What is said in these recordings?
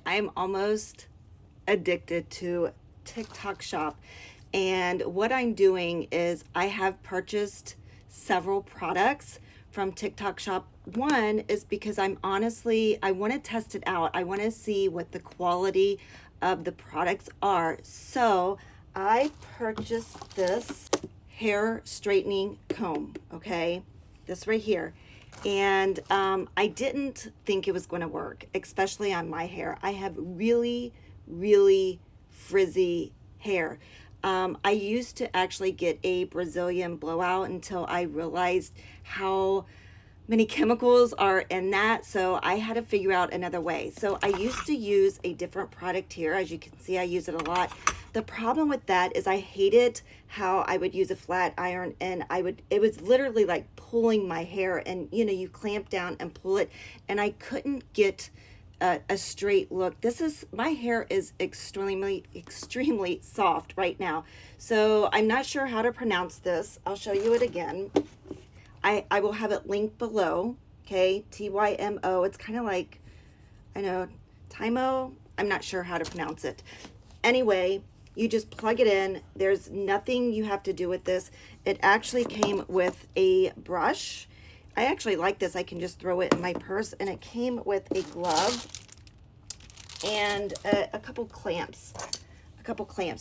I'm almost addicted to TikTok Shop. And what I'm doing is I have purchased several products from TikTok Shop. One is because I want to test it out. I want to see what the quality of the products are. So I purchased this hair straightening comb, okay? This right here. And I didn't think it was going to work, especially on my hair. I have really, really frizzy hair. I used to actually get a Brazilian blowout until I realized how many chemicals are in that, so I had to figure out another way. So I used to use a different product here. As you can see, I use it a lot. The problem with that is I hated how I would use a flat iron, and it was literally like pulling my hair, and you clamp down and pull it, and I couldn't get a straight look. My hair is extremely soft right now. So I'm not sure how to pronounce this. I'll show you it again. I will have it linked below, okay? Tymo. It's kind of like, I know, Tymo. I'm not sure how to pronounce it. Anyway, you just plug it in. There's nothing you have to do with this. It actually came with a brush. I actually like this. I can just throw it in my purse, and it came with a glove and a couple clamps.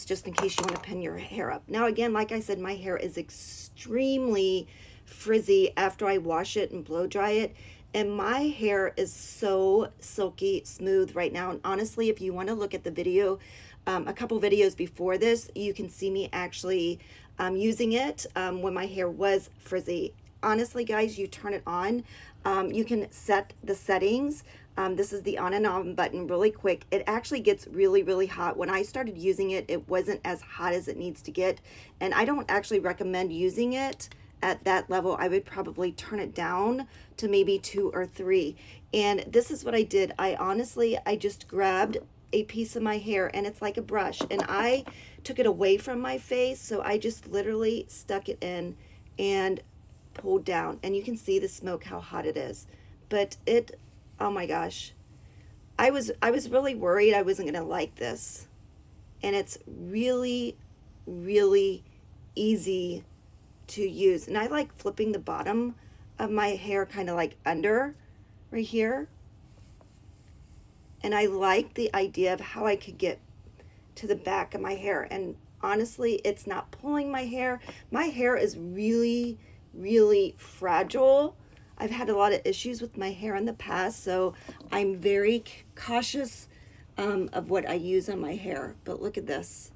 Just in case you want to pin your hair up. Now, again, like I said, my hair is extremely frizzy after I wash it and blow dry it, and my hair is so silky smooth right now. And honestly, if you want to look at the video, a couple videos before this, you can see me actually using it when my hair was frizzy. Honestly, guys, you turn it on. You can set the settings. This is the on and on button really quick. It actually gets really, really hot. When I started using it, it wasn't as hot as it needs to get, and I don't actually recommend using it at that level. I would probably turn it down to maybe 2 or 3. And this is what I did. I just grabbed a piece of my hair, and it's like a brush, and I took it away from my face, so I just literally stuck it in and pulled down, and you can see the smoke, how hot it is. But oh my gosh, I was really worried I wasn't gonna like this. And it's really, really easy to use. And I like flipping the bottom of my hair kind of like under right here. And I like the idea of how I could get to the back of my hair. And honestly, it's not pulling my hair. My hair is really, really fragile. I've had a lot of issues with my hair in the past, so I'm very cautious of what I use on my hair. But look at this.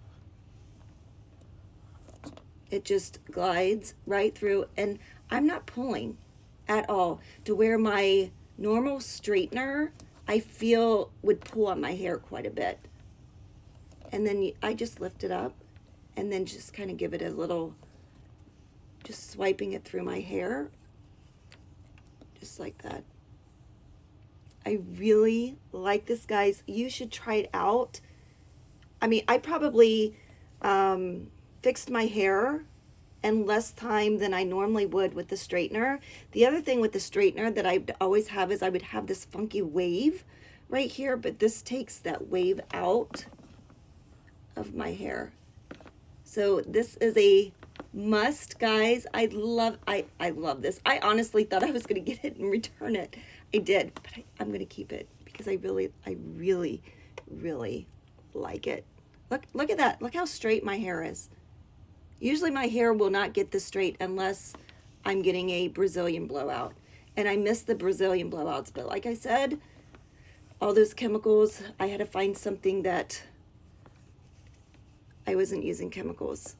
It just glides right through, and I'm not pulling at all. To where my normal straightener, I feel, would pull on my hair quite a bit. And then I just lift it up and then just kind of give it a little, just swiping it through my hair, just like that. I really like this, guys. You should try it out. I mean, I probably fixed my hair in less time than I normally would with the straightener. The other thing with the straightener that I always have is I would have this funky wave right here, but this takes that wave out of my hair. So this is a must, guys. I love this. I honestly thought I was going to get it and return it. I did, but I'm going to keep it because I really, really like it. Look at that. Look how straight my hair is. Usually my hair will not get this straight unless I'm getting a Brazilian blowout. And I miss the Brazilian blowouts. But like I said, all those chemicals, I had to find something that I wasn't using chemicals.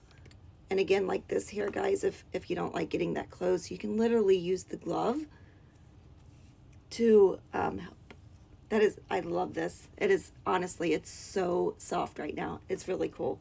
And again, like this here, guys, if you don't like getting that close, you can literally use the glove to help. I love this. It is, honestly, it's so soft right now. It's really cool.